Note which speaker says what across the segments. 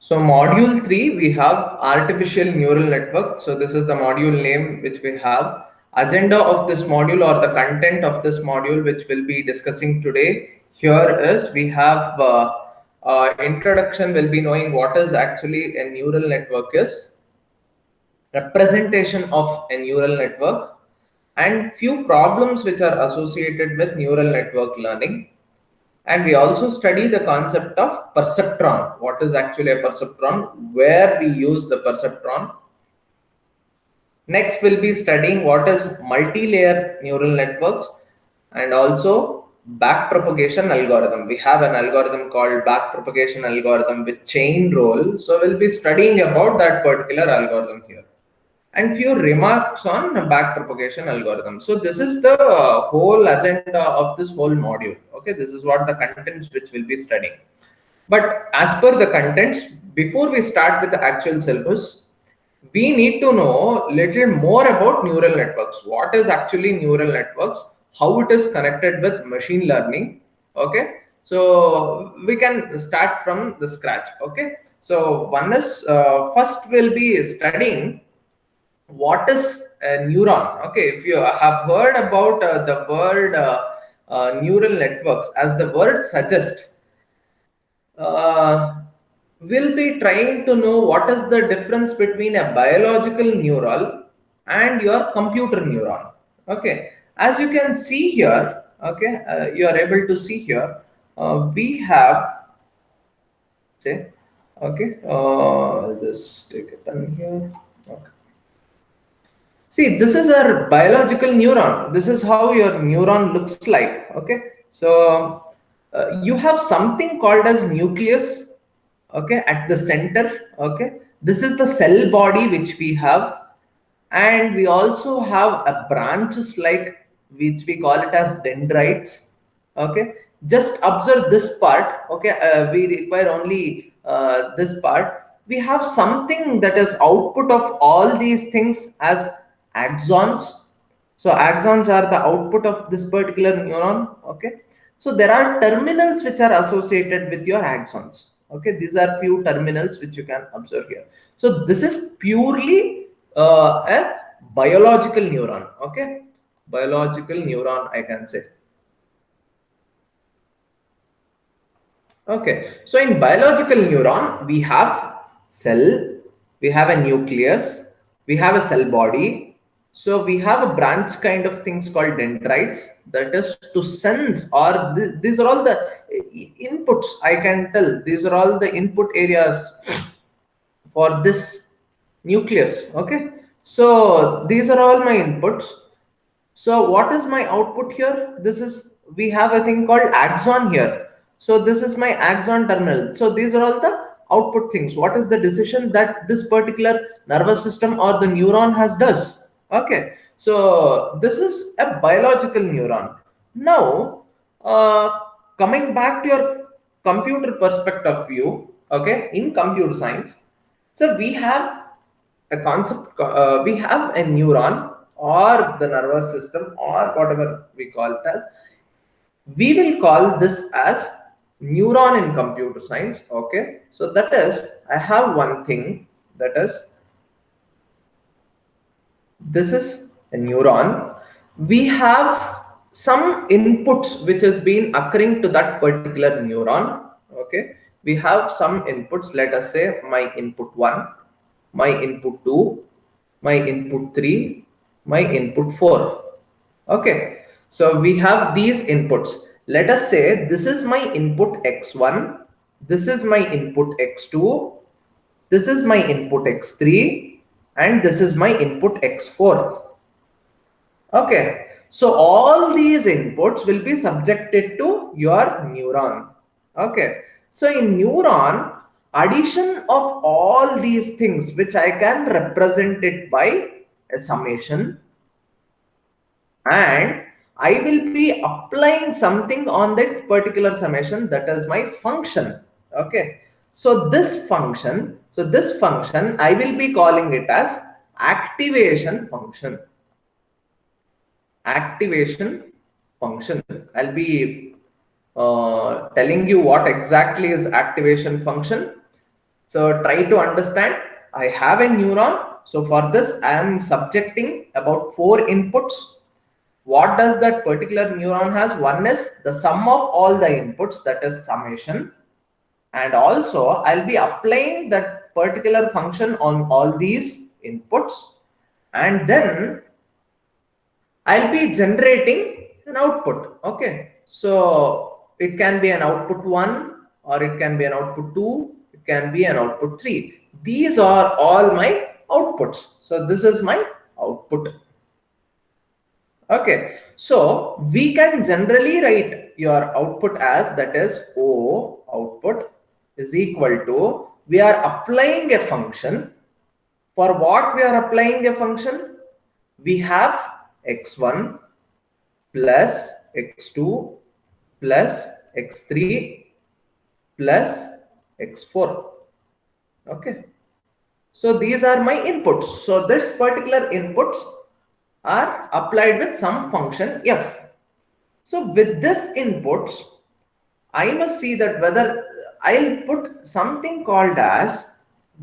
Speaker 1: So module 3, we have artificial neural network. So this is the module name which we have. Agenda of this module or the content of this module which we'll be discussing today here is we have introduction, will be knowing what is actually a neural network is, representation of a neural network, and few problems which are associated with neural network learning. And we also study the concept of perceptron. What is actually a perceptron? Where we use the perceptron. Next, we'll be studying what is multi-layer neural networks and also backpropagation algorithm. We have an algorithm called backpropagation algorithm with chain rule. So we'll be studying about that particular algorithm here. And few remarks on backpropagation algorithm. So this is the whole agenda of this whole module. Okay, this is what the contents which we'll be studying. But as per the contents, before we start with the actual syllabus, we need to know little more about neural networks. What is actually neural networks? How it is connected with machine learning? Okay, so we can start from the scratch. Okay, so one is first we'll be studying what is a neuron. Okay, if you have heard about the word neural networks, as the word suggests, we'll be trying to know what is the difference between a biological neuron and your computer neuron. Okay, as you can see here, okay, you are able to see here, we have, say, okay, I'll just take it down here. Okay. See, this is our biological neuron. This is how your neuron looks like. Okay, so you have something called as nucleus. Okay, at the center. Okay, this is the cell body which we have, and we also have a branches like which we call it as dendrites. Okay, just observe this part. Okay, we require only this part. We have something that is output of all these things as axons. So axons are the output of this particular neuron. Okay, so there are terminals which are associated with your axons. Okay, these are few terminals which you can observe here. So this is purely a biological neuron. Okay, biological neuron, I can say. Okay, so in biological neuron, we have cell, we have a nucleus, we have a cell body. So we have a branch kind of things called dendrites, that is to sense, or these are all the inputs, I can tell. These are all the input areas for this nucleus. Okay, so these are all my inputs. So what is my output here? This is, we have a thing called axon here. So this is my axon terminal. So these are all the output things. What is the decision that this particular nervous system or the neuron has does? Okay. So this is a biological neuron. Now, coming back to your computer perspective view, okay, in computer science, so we have a concept, we have a neuron or the nervous system or whatever we call it as. We will call this as neuron in computer science. Okay, so that is, I have one thing, that is, this is a neuron. We have some inputs which has been occurring to that particular neuron. Okay, we have some inputs. Let us say my input 1, my input 2, my input 3, my input 4. Okay, so we have these inputs. Let us say this is my input x1, this is my input x2, this is my input x3, and this is my input x4. Okay, so all these inputs will be subjected to your neuron. Okay, so in neuron, addition of all these things, which I can represent it by a summation, and I will be applying something on that particular summation, that is my function. Okay, so this function, I will be calling it as activation function. Activation function. I'll be telling you what exactly is activation function. So try to understand. I have a neuron. So for this, I am subjecting about 4 inputs. What does that particular neuron has? One is the sum of all the inputs, that is summation. And also I'll be applying that particular function on all these inputs. And then I'll be generating an output. Okay. So it can be an output 1, or it can be an output 2, it can be an output 3. These are all my outputs. So this is my output. Okay. So we can generally write your output as, that is O output is equal to, we are applying a function. For what we are applying a function? We have x1 plus x2 plus x3 plus x4. Okay. So these are my inputs. So this particular inputs are applied with some function f. So with this inputs, I must see that whether I'll put something called as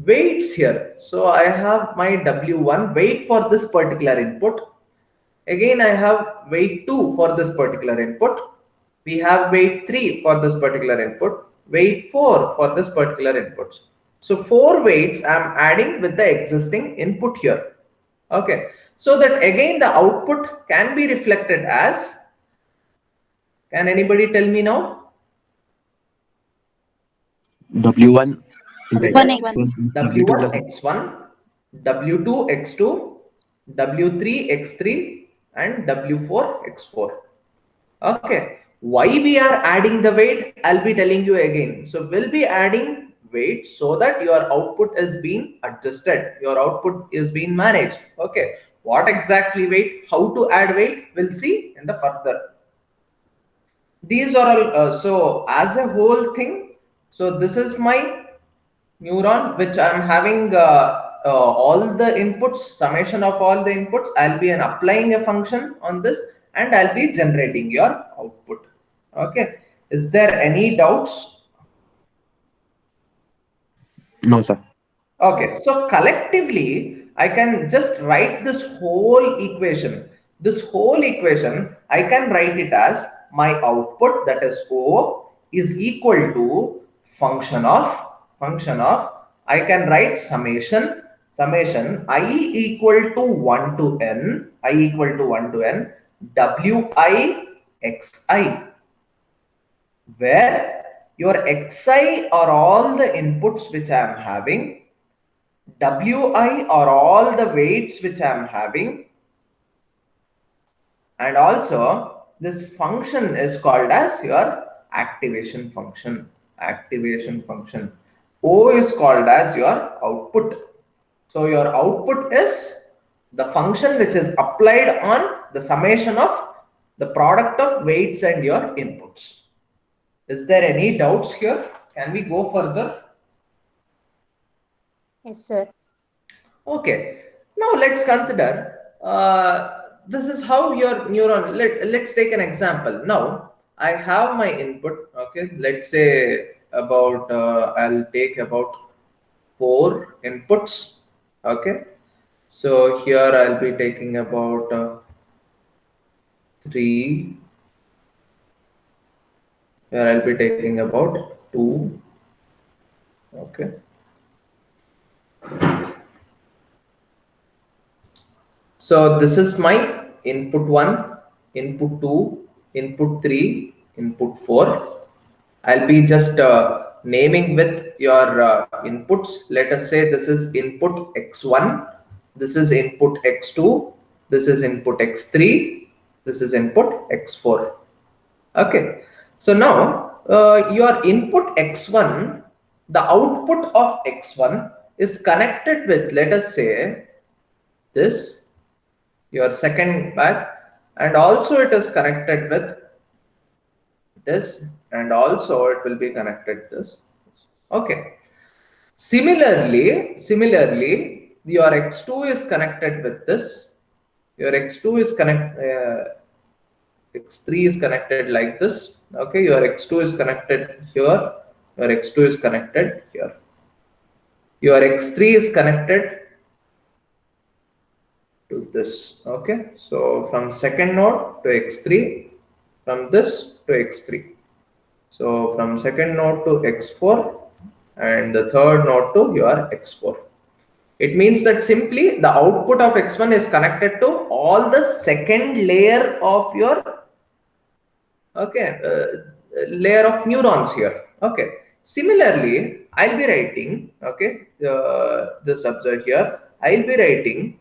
Speaker 1: weights here. So I have my W1 weight for this particular input. Again, I have weight 2 for this particular input. We have weight 3 for this particular input. Weight 4 for this particular input. So 4 weights I am adding with the existing input here. Okay. So that again the output can be reflected as, can anybody tell me now?
Speaker 2: W1 in the
Speaker 3: W1
Speaker 2: x1 W2
Speaker 1: W1
Speaker 2: plus
Speaker 1: x1, W2 x2, W3 x3, and W4 x4. Okay. Why we are adding the weight? I'll be telling you again. So we'll be adding weight so that your output is being adjusted. Your output is being managed. Okay. What exactly weight? How to add weight? We'll see in the further. These are all. So as a whole thing. So this is my neuron which I'm having all the inputs, summation of all the inputs. I'll be applying a function on this, and I'll be generating your output. Okay. Is there any doubts?
Speaker 2: no sir.
Speaker 1: Okay, so collectively, I can just write this whole equation. This whole equation, I can write it as my output, that is O, is equal to function of, I can write summation I equal to 1 to n, I equal to 1 to n, wi xi, where your xi are all the inputs which I am having, wi are all the weights which I am having, and also this function is called as your activation function. O is called as your output. So your output is the function which is applied on the summation of the product of weights and your inputs. Is there any doubts here? Can we go further?
Speaker 3: Yes, sir.
Speaker 1: Okay, now let's consider this is how your neuron, let's take an example. Now I have my input. Okay, let's say about I'll take about 4 inputs. Okay, so here I'll be taking about 3, here I'll be taking about 2. Okay, so this is my input 1, input 2, input 3, input 4. I'll be just naming with your inputs. Let us say this is input x1, this is input x2, this is input x3, this is input x4. Okay. So now your input x1, the output of x1 is connected with, let us say, this, your second bag, and also it is connected with this, and also it will be connected this. Okay. Similarly, your x2 is connected with this, your x2 is x3 is connected like this. Okay, your x2 is connected here, your x2 is connected here. your X3 is connected to this. Okay, so from second node to X3, from this to X3. So from second node to X4 and the third node to your X4. It means that simply the output of X1 is connected to all the second layer of your layer of neurons here. Okay. Similarly, I'll be writing. Okay, just observe here. I'll be writing.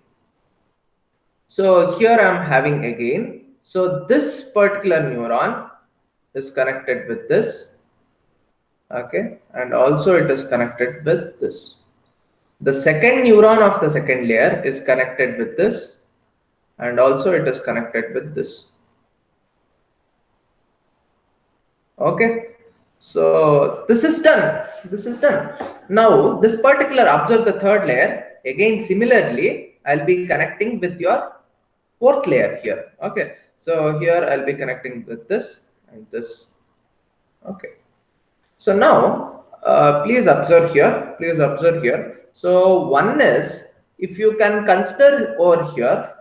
Speaker 1: So here I'm having again. So this particular neuron is connected with this. Okay, and also it is connected with this. The second neuron of the second layer is connected with this, and also it is connected with this. Okay, so this is done. This is done. Now this particular, observe the third layer. Again, similarly, I'll be connecting with your fourth layer here. Okay, so here I'll be connecting with this and this. Okay, so now please observe here. Please observe here. So one is, if you can consider over here,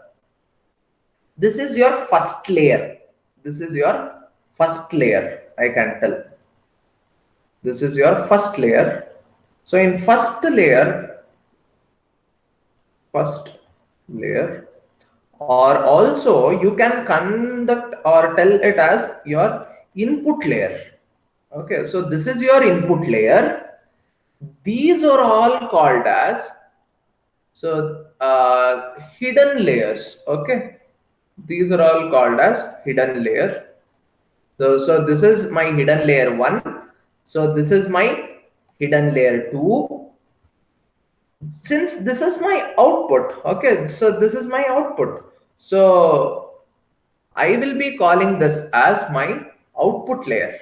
Speaker 1: this is your first layer. This is your first layer. I can tell. This is your first layer. So in first layer, or also you can conduct or tell it as your input layer. Okay, so this is your input layer. These are all called as hidden layers. Okay, these are all called as hidden layer. So this is my hidden layer 1. So this is my hidden layer 2. Since this is my output, okay, so this is my output. So I will be calling this as my output layer.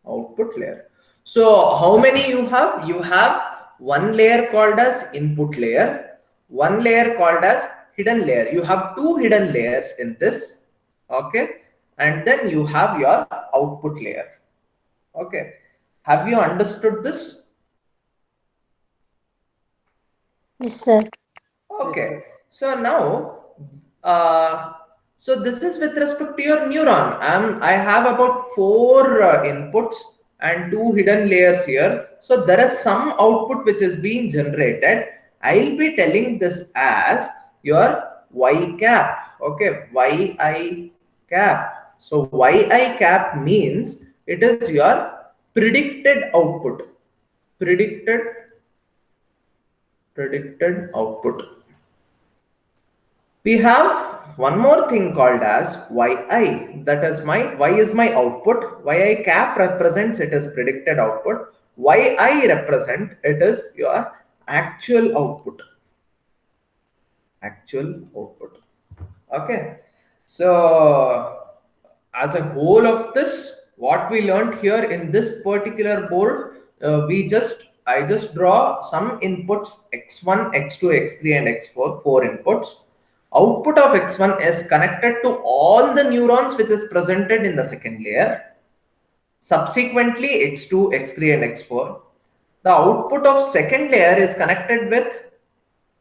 Speaker 1: Output layer. So how many you have? You have one layer called as input layer, one layer called as hidden layer. You have two hidden layers in this. Okay, and then you have your output layer. Okay, have you understood this?
Speaker 3: Yes, sir.
Speaker 1: Okay, so now so this is with respect to your neuron. I have about 4 inputs and 2 hidden layers here. So there is some output which is being generated. I'll be telling this as your y cap. Okay, yi cap. So yi cap means it is your predicted output. Predicted output. We have one more thing called as yi. That is my y is my output. Yi cap represents it is predicted output. Yi represent it is your actual output. Actual output. Okay. So as a whole of this, what we learned here in this particular board, I just draw some inputs x1, x2, x3 and x4, 4 inputs. Output of x1 is connected to all the neurons which is presented in the second layer. Subsequently, x2, x3 and x4. The output of second layer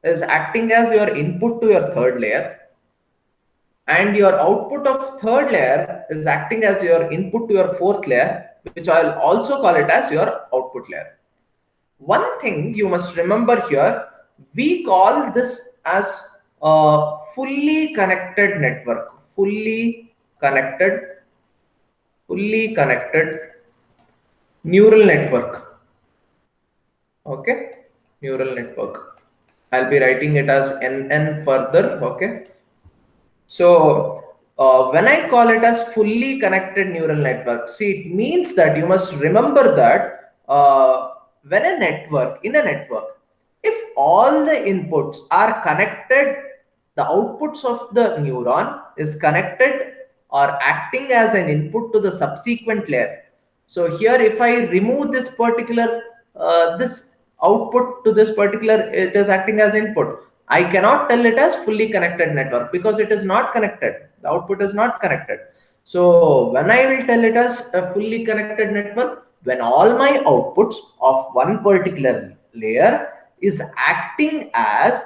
Speaker 1: is acting as your input to your third layer. And your output of third layer is acting as your input to your fourth layer, which I'll also call it as your output layer. One thing you must remember here, we call this as a fully connected network. Fully connected neural network. Okay, neural network. I'll be writing it as NN further. Okay. So when I call it as fully connected neural network, see, it means that you must remember that when in a network, if all the inputs are connected, the outputs of the neuron is connected or acting as an input to the subsequent layer. So here, if I remove this particular this output to this particular, it is acting as input. I cannot tell it as fully connected network because it is not connected. The output is not connected. So when I will tell it as a fully connected network, when all my outputs of one particular layer is acting as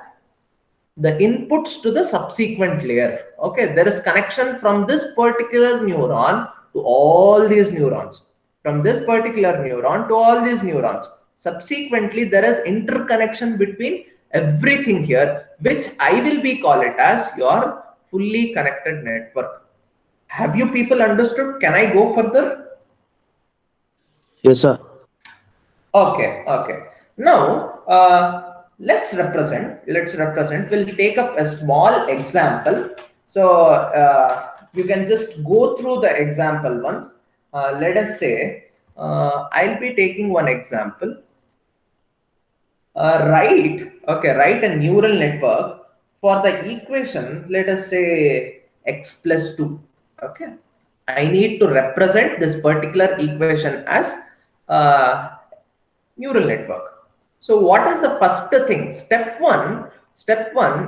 Speaker 1: the inputs to the subsequent layer. Okay, there is connection from this particular neuron to all these neurons, from this particular neuron to all these neurons. Subsequently, there is interconnection between everything here, which I will be call it as your fully connected network. Have you people understood? Can I go further?
Speaker 2: Yes, sir.
Speaker 1: Okay, okay. Now, let's represent. We'll take up a small example. So you can just go through the example once. Let us say I'll be taking one example. Write a neural network for the equation. Let us say x plus 2. Okay, I need to represent this particular equation as neural network. So what is the first thing? Step one,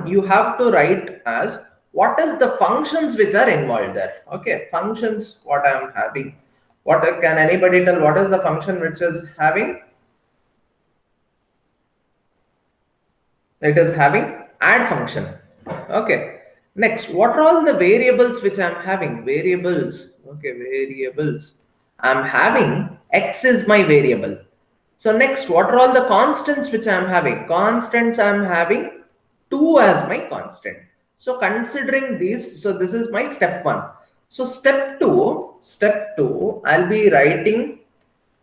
Speaker 1: you have to write as what is the functions which are involved there. Okay, functions, what I am having. What can anybody tell? What is the function which is having? It is having add function. Okay. Next, what are all the variables which I'm having? Variables. Okay, variables. I'm having x is my variable. So next, what are all the constants which I'm having? Constants, I'm having 2 as my constant. So considering these, so this is my step 1. So step 2, I'll be writing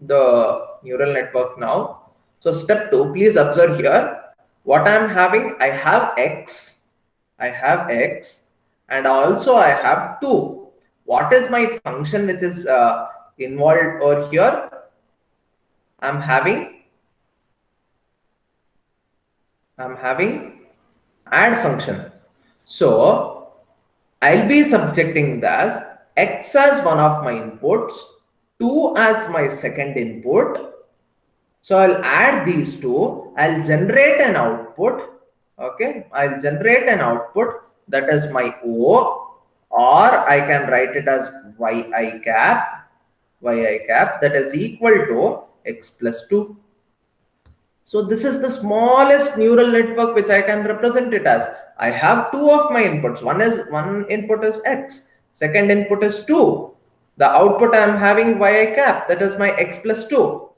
Speaker 1: the neural network now. So step 2, please observe here. What I'm having, I have x, and also I have 2. What is my function which is involved over here? I'm having add function. So I'll be subjecting this x as one of my inputs, 2 as my second input. So I'll add these two, I'll generate an output. Okay, I'll generate an output that is my O, or I can write it as yi cap, that is equal to x plus 2. So this is the smallest neural network which I can represent it as. I have 2 of my inputs. One input is x, second input is 2. The output I am having yi cap, that is my x plus 2.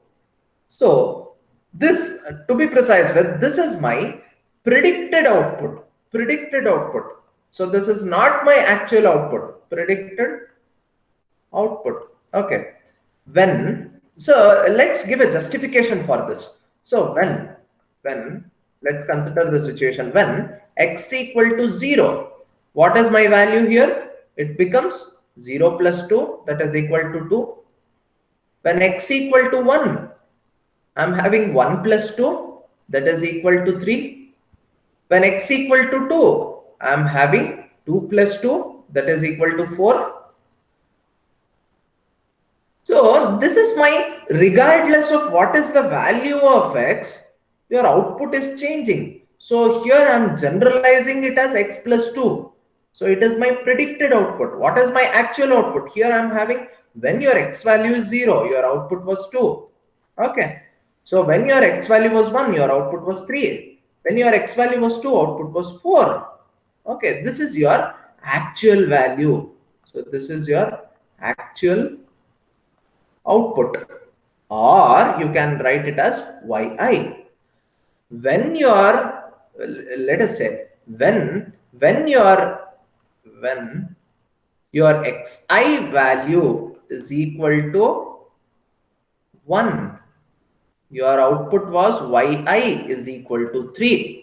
Speaker 1: So this, to be precise with, this is my predicted output. So this is not my actual output, predicted output. Okay. So let's give a justification for this. So when let's consider the situation when x equal to 0, what is my value here? It becomes 0 plus 2, that is equal to 2. When x equal to 1, I'm having 1 plus 2, that is equal to 3. When x equal to 2, I'm having 2 plus 2, that is equal to 4. So this is my, regardless of what is the value of x, your output is changing. So here I'm generalizing it as x plus 2. So it is my predicted output. What is my actual output? Here I'm having, when your x value is 0, your output was 2. Okay. So when your x value was 1, your output was 3. When your x value was 2, output was 4. Okay, this is your actual value. So this is your actual output, or you can write it as yi. When your, let us say, when your xi value is equal to 1, your output was yi is equal to 3.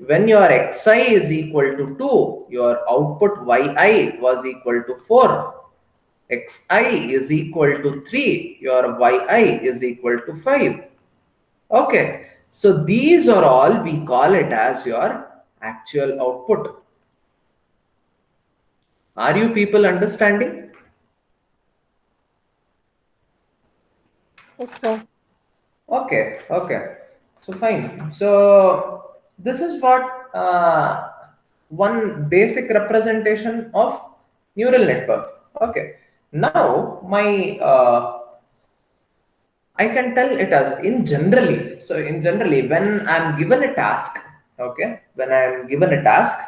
Speaker 1: When your xi is equal to 2, your output yi was equal to 4. Xi is equal to 3, your yi is equal to 5. Okay, so these are all, we call it as your actual output. Are you people understanding?
Speaker 3: Yes, sir.
Speaker 1: Okay, okay. So fine. So this is what one basic representation of neural network. Okay. Now my I can tell it as in generally. So in generally, when I'm given a task, okay, when I'm given a task,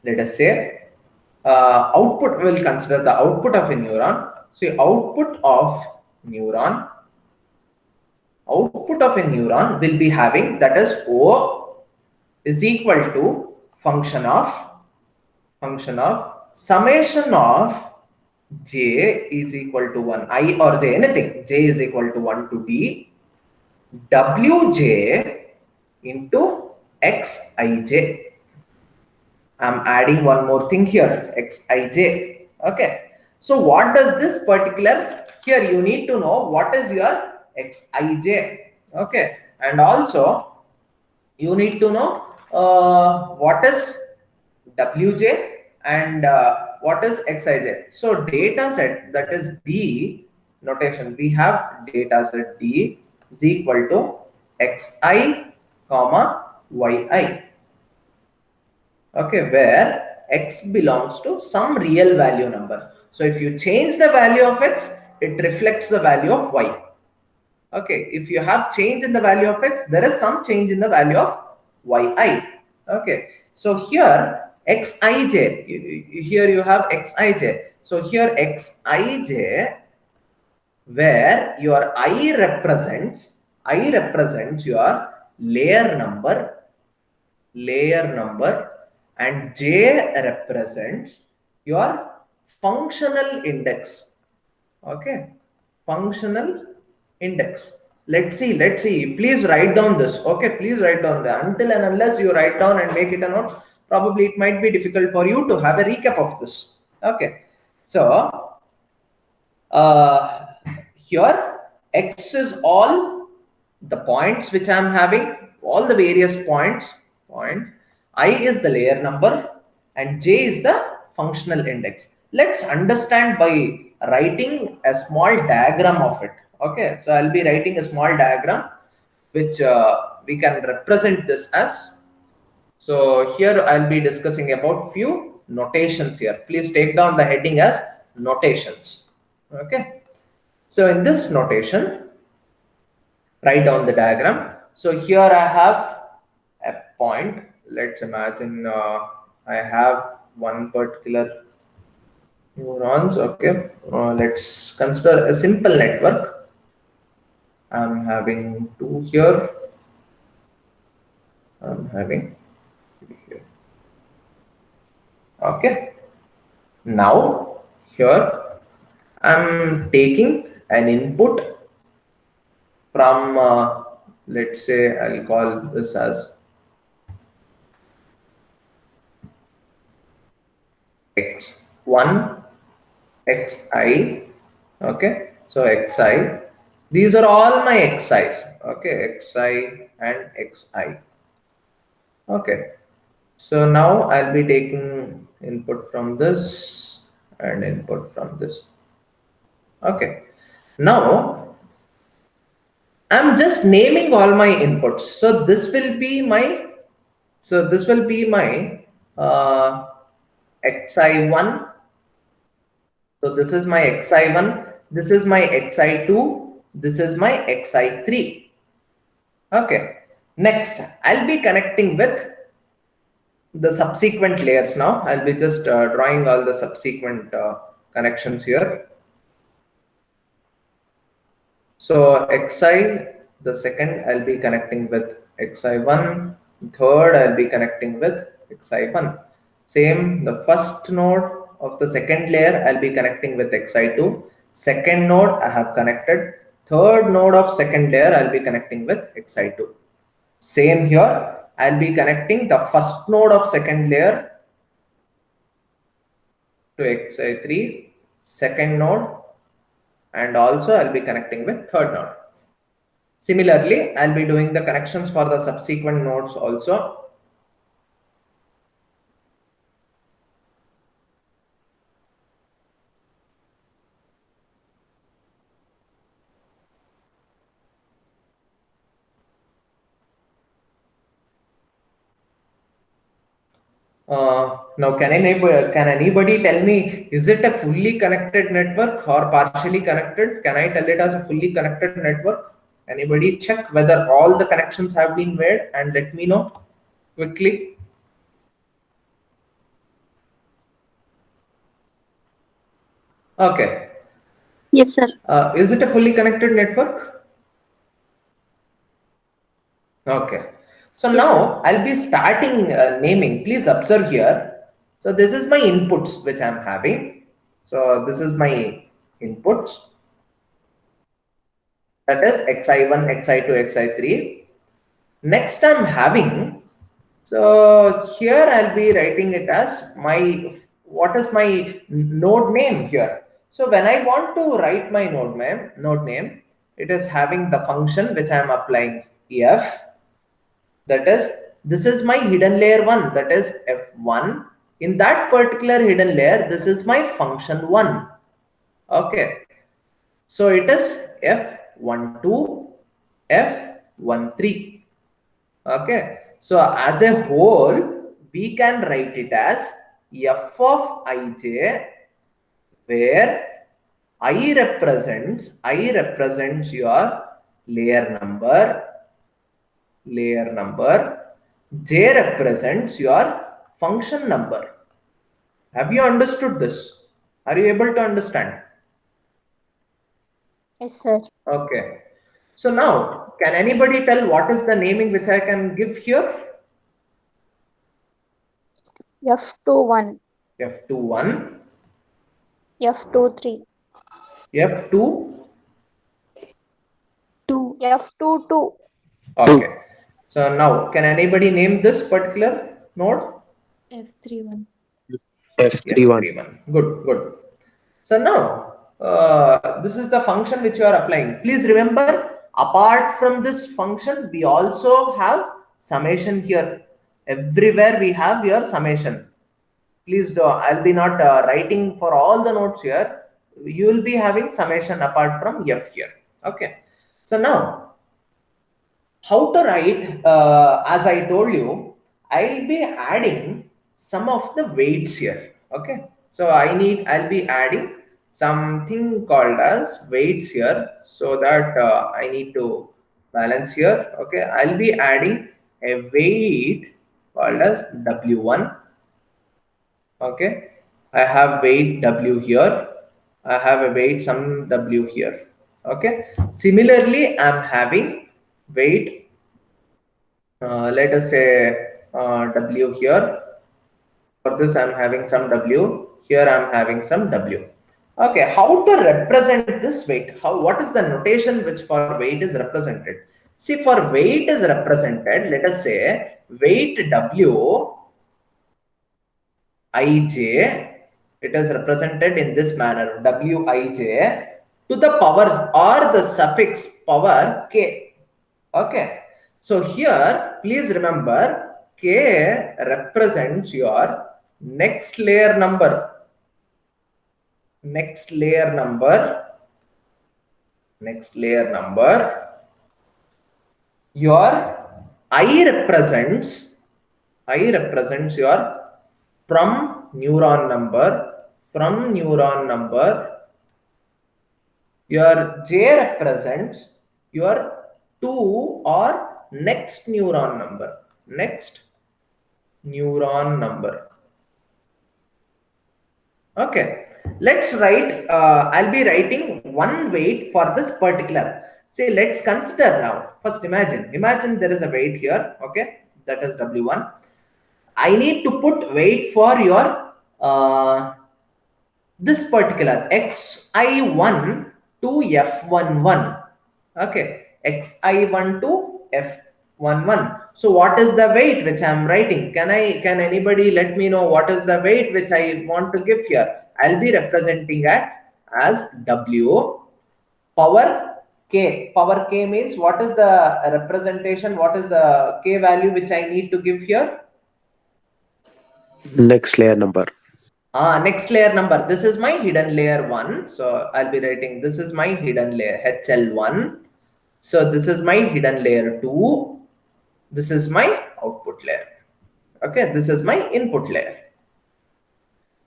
Speaker 1: let us say output, we'll consider the output of a neuron. So neuron, output of a neuron will be having, that is O is equal to function of summation of j is equal to 1, I or j, anything, j is equal to 1 to d wj into xij. I'm adding one more thing here, xij. Okay. So what does this particular, here you need to know what is your xij. Okay. And also you need to know what is wj and what is xij. So data set, that is d notation, we have data set d is equal to xi comma yi. Okay, where x belongs to some real value number. So if you change the value of x, it reflects the value of y. Okay, if you have change in the value of x, there is some change in the value of yi. Okay, so here xij, here you have xij. So here xij, where your I represents your layer number, and j represents your functional index. Okay, functional index. Let's see, please write down this. Okay, please write down that. Until and unless you write down and make it a note, probably it might be difficult for you to have a recap of this. Okay, so here x is all the points which I am having, all the various points. I is the layer number and j is the functional index. Let's understand by writing a small diagram of it. Okay, so I'll be writing a small diagram which we can represent this as. So here I'll be discussing about few notations here. Please take down the heading as notations. Okay, so in this notation, write down the diagram. So here I have a point. Let's imagine I have one particular neurons. Okay, let's consider a simple network. I'm having 2 here. I'm having 3 here. Okay, now here I'm taking an input from let's say I'll call this as x1, xi. Okay, so xi, these are all my xi's. Okay, xi and xi. Okay, so now I'll be taking input from this and input from this. Okay, now I'm just naming all my inputs. So this will be my xi1. So this is my xi1, this is my xi2, this is my xi3. Okay, next I'll be connecting with the subsequent layers. Now I'll be just drawing all the subsequent connections here. So xi, the second I'll be connecting with xi1, third I'll be connecting with xi1. Same, the first node of the second layer I'll be connecting with xi2. Second node I have connected. Third node of second layer I'll be connecting with xi2. Same here, I'll be connecting the first node of second layer to xi3, second node, and also I'll be connecting with third node. Similarly, I'll be doing the connections for the subsequent nodes also. Now, can anybody tell me, is it a fully connected network or partially connected? Can I tell it as a fully connected network? Anybody check whether all the connections have been made and let me know quickly. Okay.
Speaker 3: Yes, sir.
Speaker 1: Is it a fully connected network? Okay. So
Speaker 3: Yes,
Speaker 1: now I'll be starting naming. Please observe here. So this is my inputs which I'm having. So this is my inputs. That is xi1, xi2, xi3. Next I'm having. So here I'll be writing it as what is my node name here. So when I want to write my node name, it is having the function which I am applying f. That is, this is my hidden layer 1, that is f1. In that particular hidden layer, this is my function 1. Okay. So it is f12, f13. Okay. So as a whole, we can write it as f of ij, where I represents your layer number, j represents your function number. Have you understood this? Are you able to understand?
Speaker 3: Yes, sir.
Speaker 1: Okay. So now, can anybody tell what is the naming which I can give here?
Speaker 3: F21,
Speaker 1: F21,
Speaker 3: F23,
Speaker 1: F2.
Speaker 3: F22.
Speaker 1: Okay. So now, can anybody name this particular node?
Speaker 4: F31.
Speaker 2: F31.
Speaker 1: F31. Good, good. So now, this is the function which you are applying. Please remember, apart from this function, we also have summation here. Everywhere we have your summation. Please do. I'll be not writing for all the nodes here. You will be having summation apart from f here. Okay. So now, how to write? As I told you, I'll be adding some of the weights here. Okay. So I'll be adding something called as weights here, so that I need to balance here. Okay. I'll be adding a weight called as w1. Okay, I have weight w here, I have a weight some w here. Okay, similarly I'm having weight, let us say w here. For this I'm having some w, here I'm having some w. Okay, how to represent this weight? What is the notation which for weight is represented? See, for weight is represented, let us say weight w ij, it is represented in this manner, wij to the power or the suffix power k. Okay, so here please remember, k represents your next layer number, your I represents your from neuron number, your j represents your to or next neuron number. Okay, let's write, I'll be writing one weight for this particular. Say, let's consider now. First, imagine there is a weight here. Okay, that is w1. I need to put weight for your this particular xi1 to f11. Okay, xi1 to f11. So what is the weight which I am writing? Can anybody let me know what is the weight which I want to give here? I'll be representing it as w power k. Power k means what is the representation? What is the k value which I need to give here?
Speaker 2: Next layer number.
Speaker 1: Next layer number. This is my hidden layer 1. So I'll be writing this is my hidden layer HL1. So this is my hidden layer 2. This is my output layer. Okay, this is my input layer.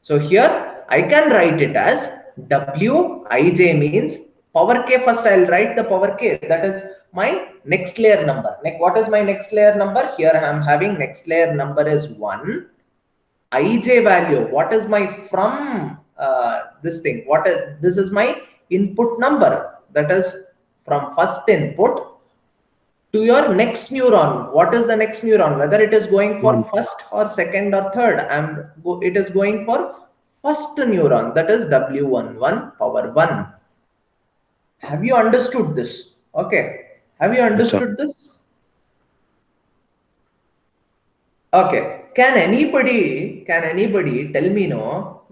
Speaker 1: So here I can write it as Wij means power k. First I'll write the power k. That is my next layer number. Like, what is my next layer number? Here I am having next layer number is 1. Ij value, what is my from this thing? What is this? Is my input number, that is from first input to your next neuron. What is the next neuron? Whether it is going for first or second or third, and it is going for first neuron, that is W11 power 1. Have you understood this? Okay. Have you understood this? Okay. Can anybody tell me now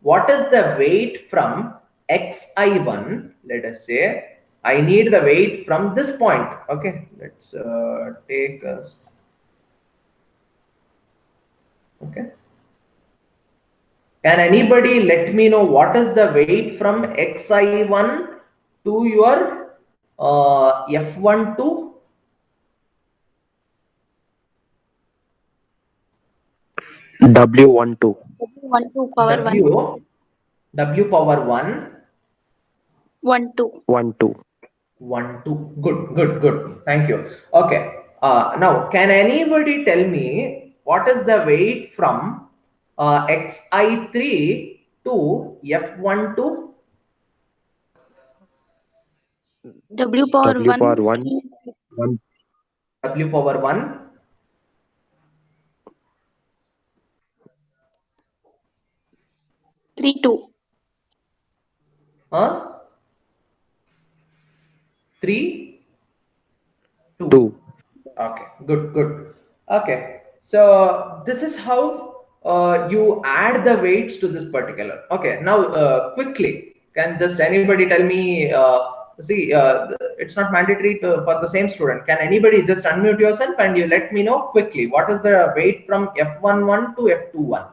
Speaker 1: what is the weight from xi1? Let us say I need the weight from this point. Okay. Let's take us. Okay. Can anybody let me know what is the weight from xi1 to your f12?
Speaker 2: W12.
Speaker 3: W12 power 1.
Speaker 1: W power 1.
Speaker 3: 12.
Speaker 2: 12.
Speaker 1: 12. Good. Thank you. Okay. Now, can anybody tell me what is the weight from xi3 to f12?
Speaker 3: W power
Speaker 2: W
Speaker 3: 1.
Speaker 2: power 1. 1.
Speaker 1: W power 1.
Speaker 3: 3 2.
Speaker 1: 3 2.
Speaker 2: 2.
Speaker 1: Okay, good. Okay, so this is how you add the weights to this particular. Okay, now quickly, can just anybody tell me? It's not mandatory for the same student. Can anybody just unmute yourself and you let me know quickly what is the weight from f11 to f21?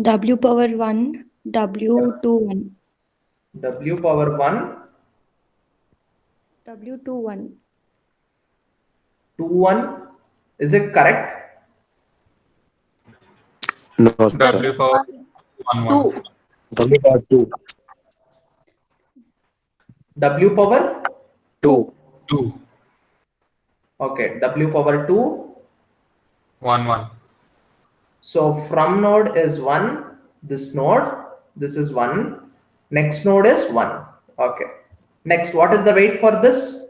Speaker 4: W power 1, W21.
Speaker 1: W power 1.
Speaker 4: W21.
Speaker 1: 21. Is it correct?
Speaker 2: No, sir.
Speaker 5: W power 1 1.
Speaker 2: W power 2.
Speaker 1: W power
Speaker 2: 2.
Speaker 5: 2
Speaker 1: okay. W power 2.
Speaker 5: 1 1.
Speaker 1: So from node is 1, this is 1, next node is 1. Okay. Next, what is the weight for this?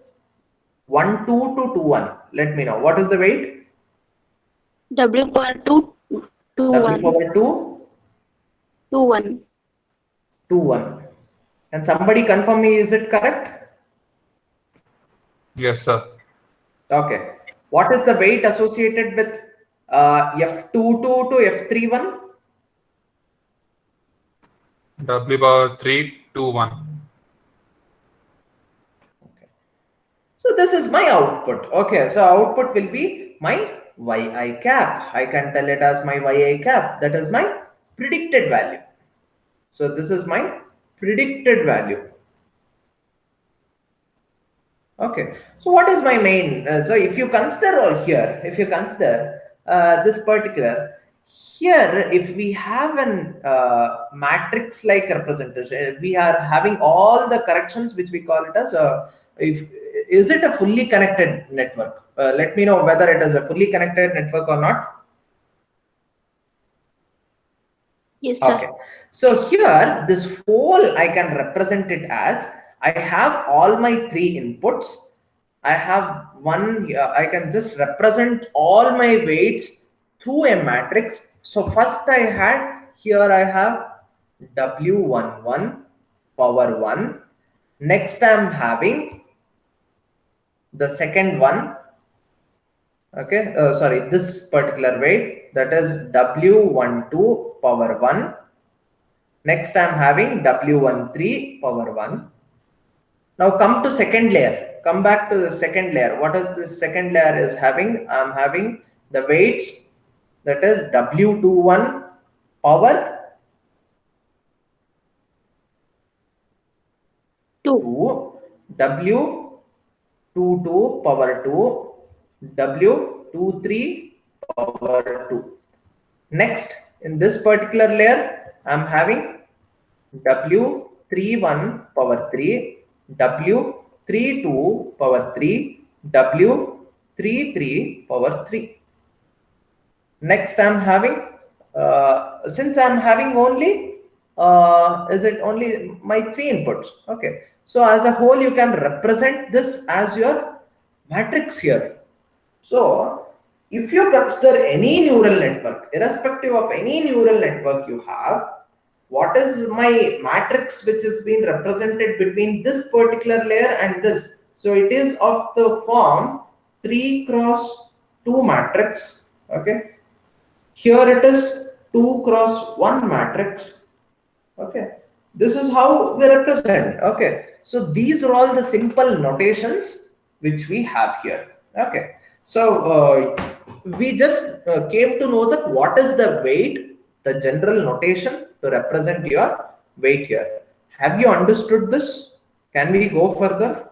Speaker 1: 1 2 to 2 1. Let me know. What is the weight?
Speaker 3: W power 2 2
Speaker 1: W
Speaker 3: 1.
Speaker 1: power 2
Speaker 3: 2 1.
Speaker 1: 2 1. Can somebody confirm me, is it correct?
Speaker 5: Yes, sir.
Speaker 1: Okay. What is the weight associated with F22 to F31?
Speaker 5: W power 3 2 1.
Speaker 1: Okay. So this is my output. Okay. So output will be my yi cap. I can tell it as my yi cap. That is my predicted value. So this is my predicted value. Okay. So what is my main? So if you consider over here, this particular, here, if we have an matrix like representation, we are having all the corrections, which we call it as is it a fully connected network? Let me know whether it is a fully connected network or not.
Speaker 3: Yes, sir.
Speaker 1: Okay. So here, this whole I can represent it as I have all my 3 inputs. I have one. I can just represent all my weights through a matrix. So first I had here I have W11 power 1. Next I am having the second one. Okay, sorry, this particular weight, that is W12 power 1. Next I am having W13 power 1. Now come to second layer. Come back to the second layer. What is this second layer is having? I am having the weights, that is W21 power 2, W22 power 2, W23 power 2. Next, in this particular layer, I am having W31 power 3, W32 power 3, W33 power 3. Next, I'm having, since I'm having only, is it only my 3 inputs? Okay. So as a whole, you can represent this as your matrix here. So if you consider any neural network, irrespective of any neural network you have, what is my matrix which is being represented between this particular layer and this? So it is of the form 3 cross 2 matrix. Okay. Here it is 2 cross 1 matrix. Okay. This is how we represent. Okay. So these are all the simple notations which we have here. Okay. So we just came to know that what is the weight, the general notation to represent your weight here. Have you understood this? Can we go further?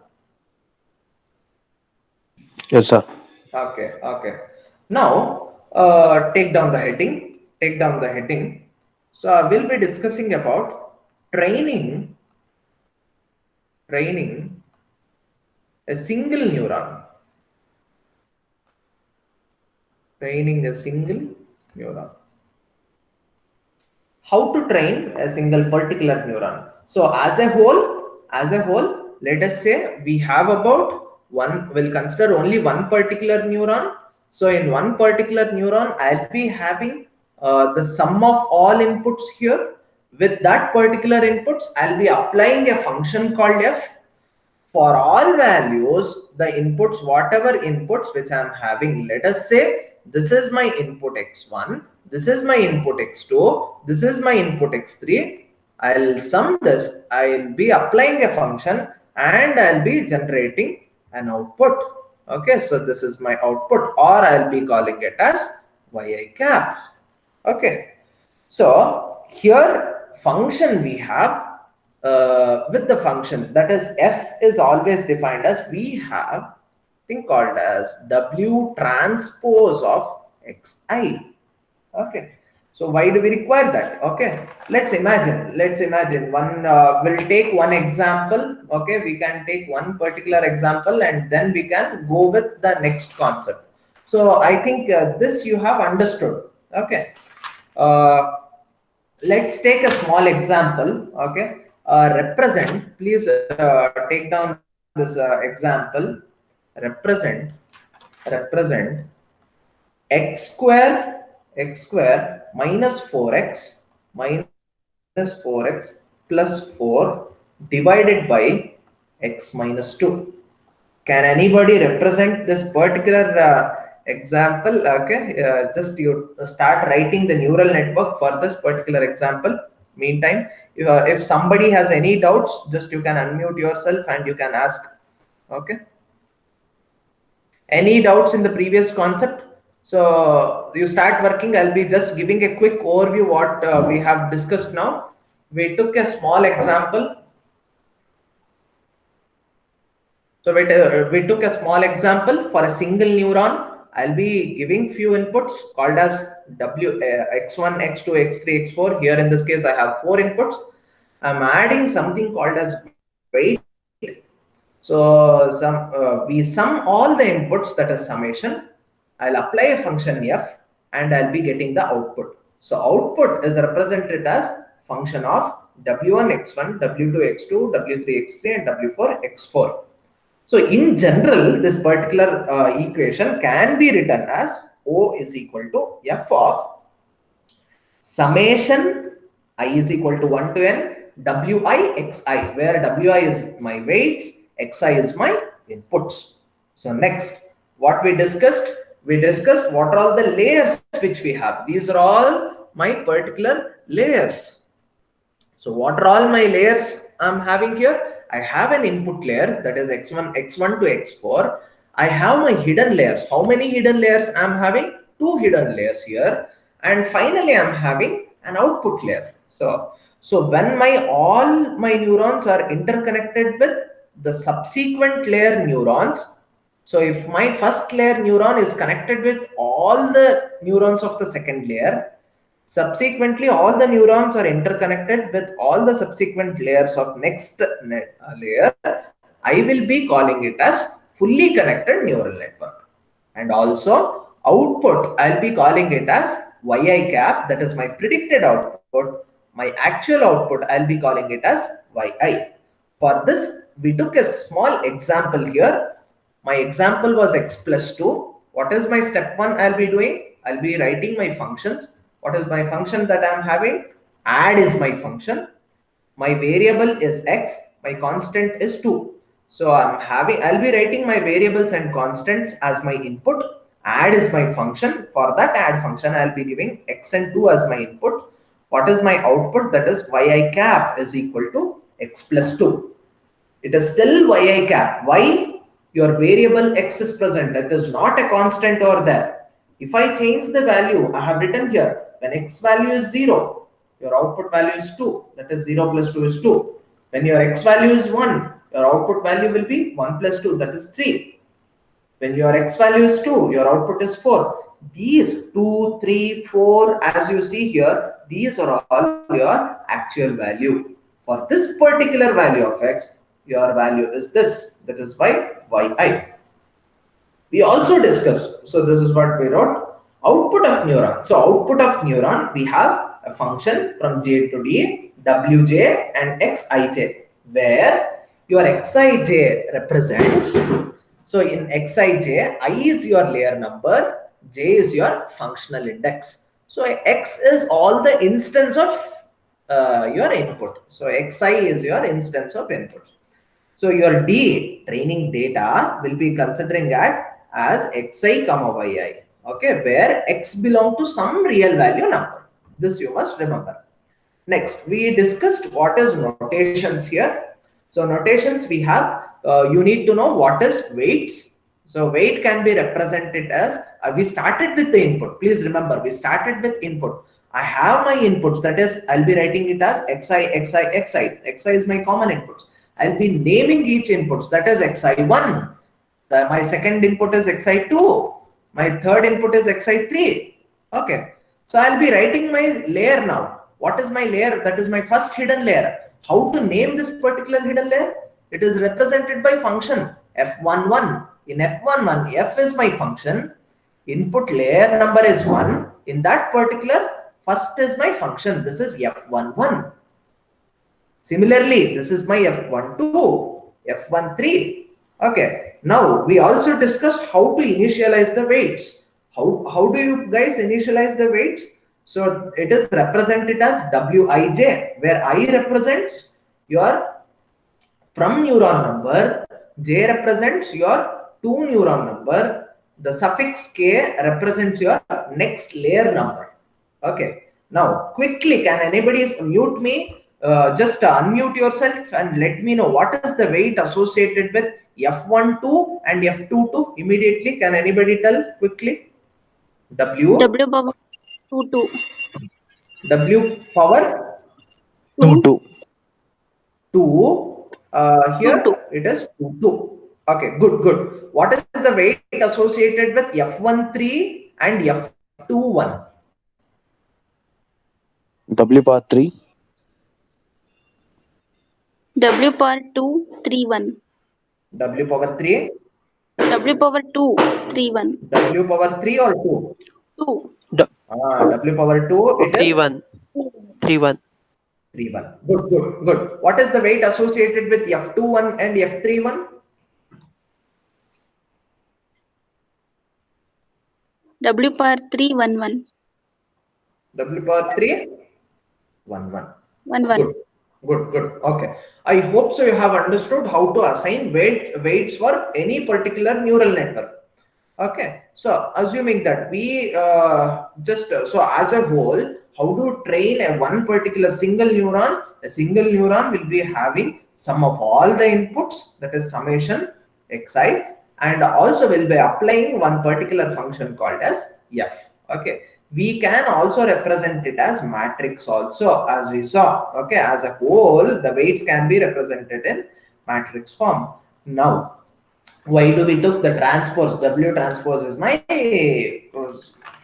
Speaker 2: Yes, sir.
Speaker 1: Okay, okay. Now, take down the heading. Take down the heading. So I will be discussing about training a single neuron. Training a single neuron. How to train a single particular neuron? So as a whole, let us say we have about one. We'll consider only one particular neuron. So in one particular neuron, I'll be having the sum of all inputs here. With that particular inputs, I'll be applying a function called f. For all values, the inputs, whatever inputs which I'm having, let us say this is my input x1, this is my input x2, this is my input x3. I'll sum this, I'll be applying a function and I'll be generating an output. Okay, so this is my output, or I'll be calling it as yi cap. Okay, so here function we have with the function, that is f is always defined as we have thing called as w transpose of xi. Okay, so why do we require that? Okay, let's imagine one, we'll take one example. Okay, we can take one particular example and then we can go with the next concept. So I think this you have understood. Okay, let's take a small example. Okay, represent, please take down this example. Represent x square minus 4x plus 4 divided by x minus 2. Can anybody represent this particular example? Okay, just you start writing the neural network for this particular example. Meantime, if somebody has any doubts, just you can unmute yourself and you can ask. Okay, any doubts in the previous concept? So you start working. I'll be just giving a quick overview what we have discussed now. We took a small example. So we took a small example for a single neuron. I'll be giving few inputs called as x1, x2, x3, x4. Here in this case, I have 4 inputs. I'm adding something called as weight. So we sum all the inputs, that is summation. I'll apply a function f and I'll be getting the output. So output is represented as function of w1 x1, w2 x2, w3 x3 and w4 x4. So in general, this particular equation can be written as O is equal to f of summation I is equal to 1 to n wi xi, where wi is my weights, xi is my inputs. So next, what we discussed what are all the layers which we have. These are all my particular layers. So what are all my layers I'm having here? I have an input layer, that is x1 to x4. I have my hidden layers. How many hidden layers I'm having? 2 hidden layers here. And finally, I'm having an output layer. So when all my neurons are interconnected with the subsequent layer neurons, so if my first layer neuron is connected with all the neurons of the second layer, Subsequently, all the neurons are interconnected with all the subsequent layers of next layer. I will be calling it as fully connected neural network. And also output, I'll be calling it as yi cap, that is my predicted output. My actual output, I'll be calling it as yi. For this, we took a small example here. My example was x plus 2. What is my step 1 I'll be doing? I'll be writing my functions. What is my function that I'm having? Add is my function. My variable is x. My constant is 2. So I'll be writing my variables and constants as my input. Add is my function. For that add function, I'll be giving x and 2 as my input. What is my output? That is yi cap is equal to x plus 2. It is still yi cap. Why? Your variable x is present. It is not a constant over there. If I change the value, I have written here, when x value is 0, your output value is 2. That is 0 plus 2 is 2. When your x value is 1, your output value will be 1 plus 2, that is 3. When your x value is 2, your output is 4. These 2, 3, 4, as you see here, these are all your actual value. For this particular value of x, your value is this, that is yi. We also discussed, so this is what we wrote, output of neuron. So output of neuron, we have a function from j to d, wj and xij, where your xij represents, so in xij, I is your layer number, j is your functional index. So x is all the instance of your input. So xi is your instance of input. So your D, training data, will be considering that as xi comma yi. Okay, where x belong to some real value number. This you must remember. Next, we discussed what is notations here. So notations we have, you need to know what is weights. So weight can be represented as, we started with the input. Please remember, we started with input. I have my inputs, that is, I'll be writing it as xi, xi, xi. Xi is my common inputs. I'll be naming each inputs, that is xi1. My second input is xi2. My third input is xi3. Okay. So I'll be writing my layer now. What is my layer? That is my first hidden layer. How to name this particular hidden layer? It is represented by function f11. In f11, f is my function. Input layer number is 1. In that particular, first is my function. This is f11. Similarly, this is my f12, f13. Okay. Now we also discussed how to initialize the weights. How do you guys initialize the weights? So it is represented as wij, where I represents your from neuron number, j represents your to neuron number, the suffix k represents your next layer number. Okay. Now quickly, can anybody mute me? Just unmute yourself and let me know what is the weight associated with f12 and f22 immediately. Can anybody tell quickly? W
Speaker 3: power 2.
Speaker 1: W power
Speaker 2: 2.
Speaker 1: 2. Here
Speaker 3: 2.
Speaker 1: it is 2. Okay, good. What is the weight associated with f13 and f21?
Speaker 2: W power 3.
Speaker 3: W power 2, 3, 1.
Speaker 1: W power 3.
Speaker 3: W power 2, 3, 1.
Speaker 1: W power 3 or 2?
Speaker 3: 2.
Speaker 1: W power 2, it is
Speaker 6: 3 1. 3 1.
Speaker 1: 3 1. Good. What is the weight associated with f21 and f31?
Speaker 3: W power 3, 1, 1.
Speaker 1: W power 3, 1 1.
Speaker 3: 1, 1.
Speaker 1: Good. Okay. I hope so you have understood how to assign weights for any particular neural network. Okay. So assuming that we so as a whole, how to train one particular single neuron? A single neuron will be having sum of all the inputs, that is summation xi, and also will be applying one particular function called as f. Okay. We can also represent it as matrix also, as we saw. Okay, as a whole, the weights can be represented in matrix form. Now, why do we took the transpose? W transpose is my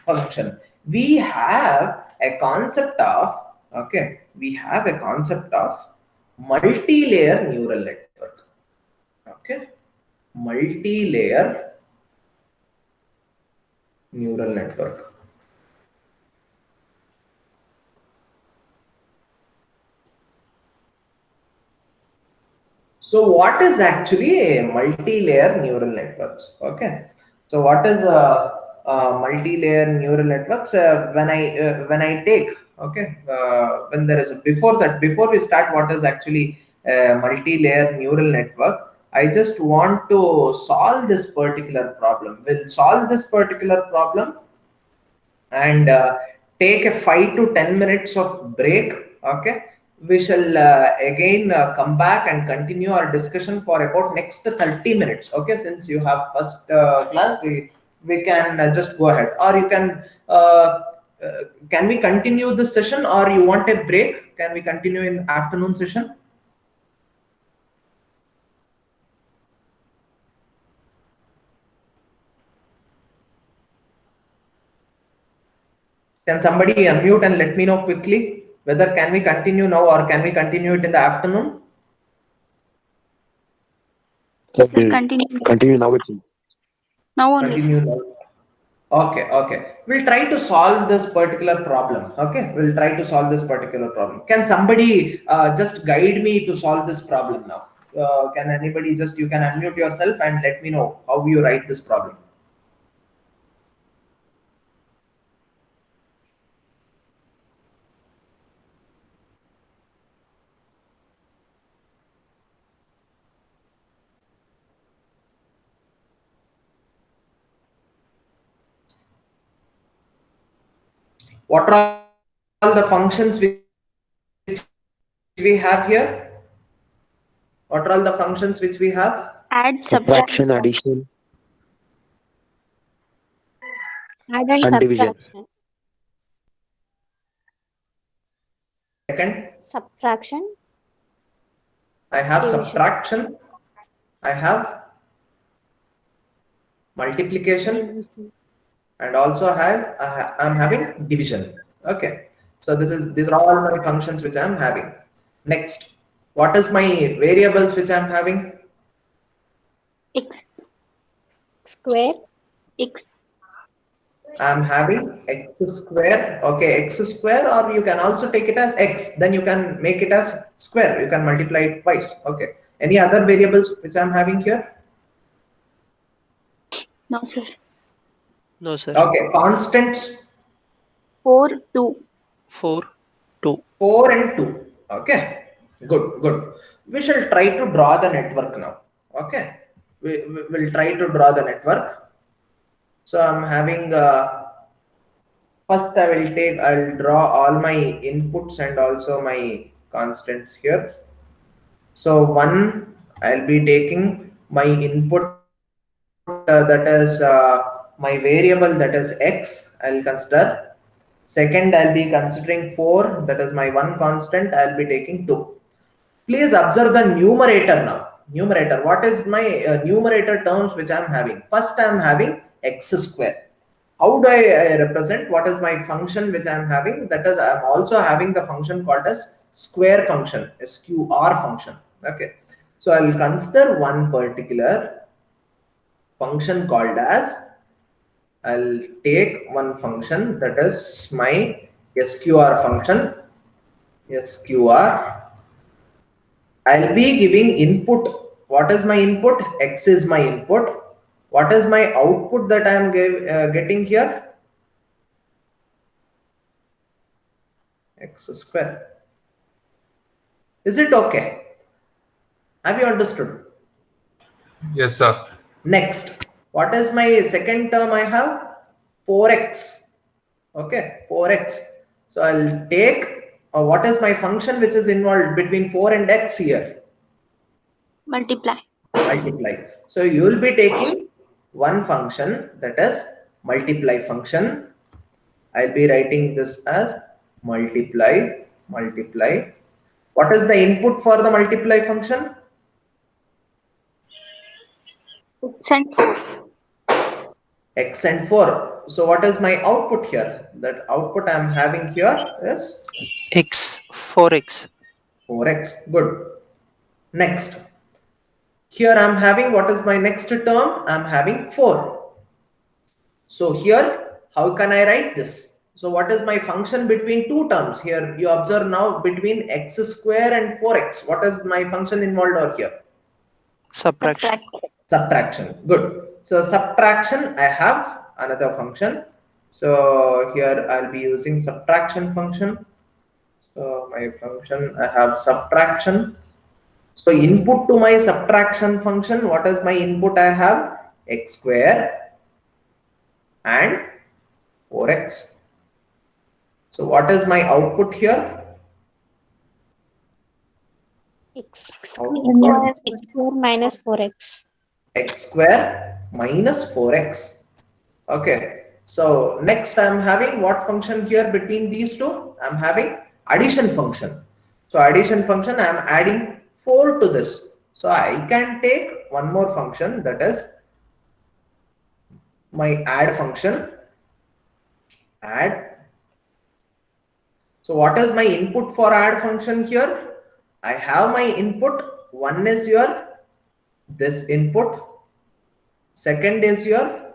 Speaker 1: function. We have a concept of, okay, we have a concept of multi-layer neural network. Okay, multi-layer neural network. So what is actually a multi-layer neural networks? Okay, so what is a multi-layer neural networks? When I take, okay, when there is before we start, what is actually a multi-layer neural network? I just want to solve this particular problem. We'll solve this particular problem and take a 5 to 10 minutes of break. Okay, we shall again come back and continue our discussion for about next 30 minutes. Okay, since you have first class, we can just go ahead, or you can we continue this session, or you want a break? Can we continue in afternoon session? Can somebody unmute and let me know quickly whether can we continue now or can we continue it in the afternoon?
Speaker 2: Sir,
Speaker 3: Sir, continue.
Speaker 2: continue now itself.
Speaker 3: Now only, sir.
Speaker 1: Continue now. Okay, okay. We'll try to solve this particular problem. Okay, we'll try to solve this particular problem. Can somebody just guide me to solve this problem now? Can anybody just, you can unmute yourself and let me know how you write this problem. What are all the functions which we have here? What are all the functions which we have?
Speaker 3: Add,
Speaker 2: Subtraction,
Speaker 3: subtraction,
Speaker 2: addition,
Speaker 7: Add and
Speaker 2: and division.
Speaker 7: subtraction.
Speaker 1: Second,
Speaker 7: Subtraction.
Speaker 1: I have
Speaker 7: Division.
Speaker 1: subtraction. I have multiplication, and also I'm having division. Okay, so these are all my functions which I'm having. Next, what is my variables which I'm having?
Speaker 3: x,
Speaker 7: Square.
Speaker 3: x,
Speaker 1: I'm having x square. Okay, x square, or you can also take it as x. Then you can make it as square. You can multiply it twice. Okay. Any other variables which I'm having here?
Speaker 3: no, sir.
Speaker 6: No, sir.
Speaker 1: Okay, constants
Speaker 3: 4, 2.
Speaker 6: 4, 2.
Speaker 1: 4 and 2. Okay, good, good. We shall try to draw the network now. Okay, we will try to draw the network. So I'm having first I'll draw all my inputs and also my constants here. So one, I'll be taking my input that is my variable, that is x, I'll consider. Second, I'll be considering 4, that is my one constant, I'll be taking 2. Please observe the numerator now. Numerator, what is my numerator terms which I'm having? First, I'm having x square. How do I represent? What is my function which I'm having? That is, I'm also having the function called as square function, SQR function. Okay, so I'll consider one particular function called as, I'll take one function that is my SQR function. SQR. I'll be giving input. What is my input? X is my input. What is my output that I am getting here? X square. Is it okay? Have you understood?
Speaker 5: Yes, sir.
Speaker 1: Next, what is my second term I have? 4x. Okay, 4x. So I'll take what is my function which is involved between 4 and x here?
Speaker 3: Multiply.
Speaker 1: Multiply. So you will be taking one function, that is multiply function. I'll be writing this as multiply. What is the input for the multiply function?
Speaker 3: X and 4.
Speaker 1: x and 4. So what is my output here? That output I am having here is
Speaker 6: X. 4x.
Speaker 1: 4x. Good. Next. Here I am having, what is my next term? I am having 4. So here, how can I write this? So what is my function between two terms? Here you observe now between x square and 4x. What is my function involved over here?
Speaker 6: Subtraction.
Speaker 1: Subtraction. Good. So subtraction, I have another function. So here I'll be using subtraction function. So my function, I have subtraction. So input to my subtraction function, what is my input? I have x square and 4x. So what is my output here?
Speaker 7: X
Speaker 1: Output
Speaker 7: square minus 4x.
Speaker 1: x square minus 4x. Okay. So next I'm having what function here between these two? I'm having addition function. So addition function, I'm adding 4 to this. So I can take one more function, that is my add function. Add. So what is my input for add function here? I have my input. One is your this input. Second is your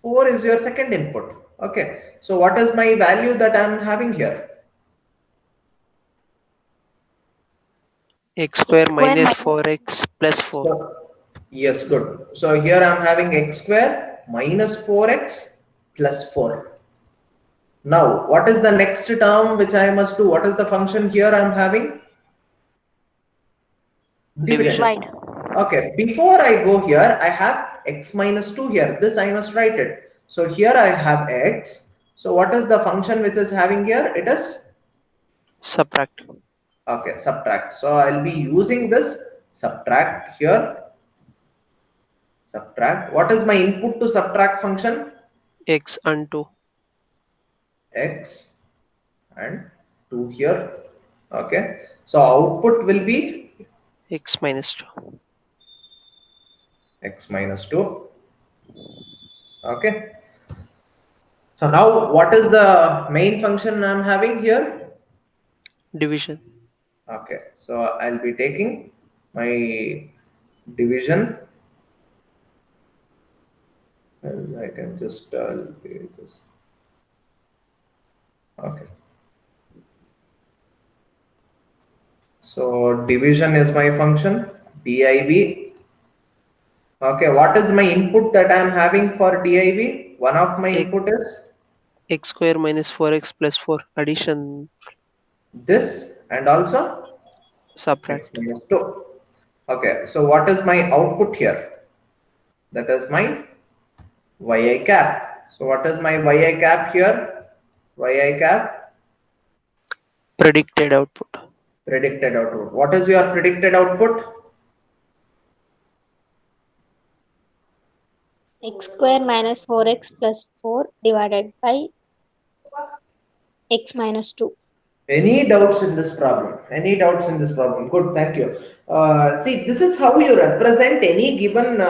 Speaker 1: four is your second input. Okay. So what is my value that I'm having here?
Speaker 6: X square minus
Speaker 3: minus-
Speaker 6: 4x plus 4.
Speaker 1: So, yes, good. So here I'm having x square minus 4x plus 4. Now, what is the next term which I must do? What is the function here I'm having?
Speaker 6: Division.
Speaker 3: Divide.
Speaker 1: Okay, before I go here, I have x minus 2 here. This I must write it. So here I have x. So what is the function which is having here? It is,
Speaker 6: Subtract.
Speaker 1: okay, subtract. So I'll be using this subtract here. Subtract. What is my input to subtract function?
Speaker 6: X and 2.
Speaker 1: X and 2 here. Okay. So output will be
Speaker 6: X minus 2.
Speaker 1: x minus 2. Okay. So now what is the main function I'm having here?
Speaker 6: Division.
Speaker 1: Okay. So I'll be taking my division. And I can just be this. Okay. So division is my function, div. Okay, what is my input that I am having for div? One of my input is
Speaker 6: X square minus 4x plus 4. Addition.
Speaker 1: this and also
Speaker 6: Subtract.
Speaker 1: x minus 2. Okay, so what is my output here? That is my yi cap. So what is my yi cap here? Yi cap,
Speaker 6: Predicted output.
Speaker 1: predicted output. What is your predicted output?
Speaker 7: X square minus 4x plus 4 divided by x minus 2.
Speaker 1: Any doubts in this problem? Any doubts in this problem? Good, thank you. See, this is how you represent any given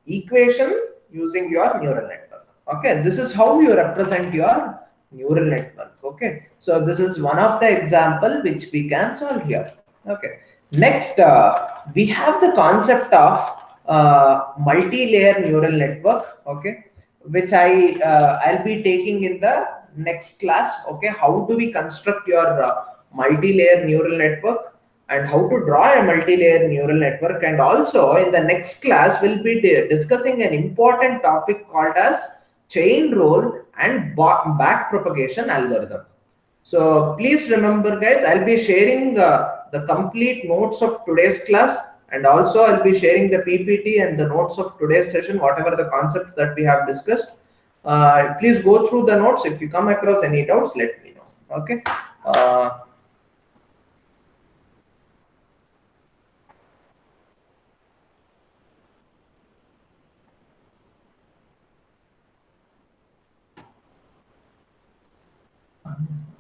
Speaker 1: equation using your neural network. Okay, this is how you represent your neural network. Okay, so this is one of the example which we can solve here. Okay, next we have the concept of multi-layer neural network. Okay, which I'll be taking in the next class. Okay, how do we construct your multi-layer neural network and how to draw a multi-layer neural network, and also in the next class we'll be discussing an important topic called as chain rule and back propagation algorithm. So please remember guys, I'll be sharing the complete notes of today's class, and also I'll be sharing the PPT and the notes of today's session, whatever the concepts that we have discussed. Please go through the notes. If you come across any doubts, let me know. Okay.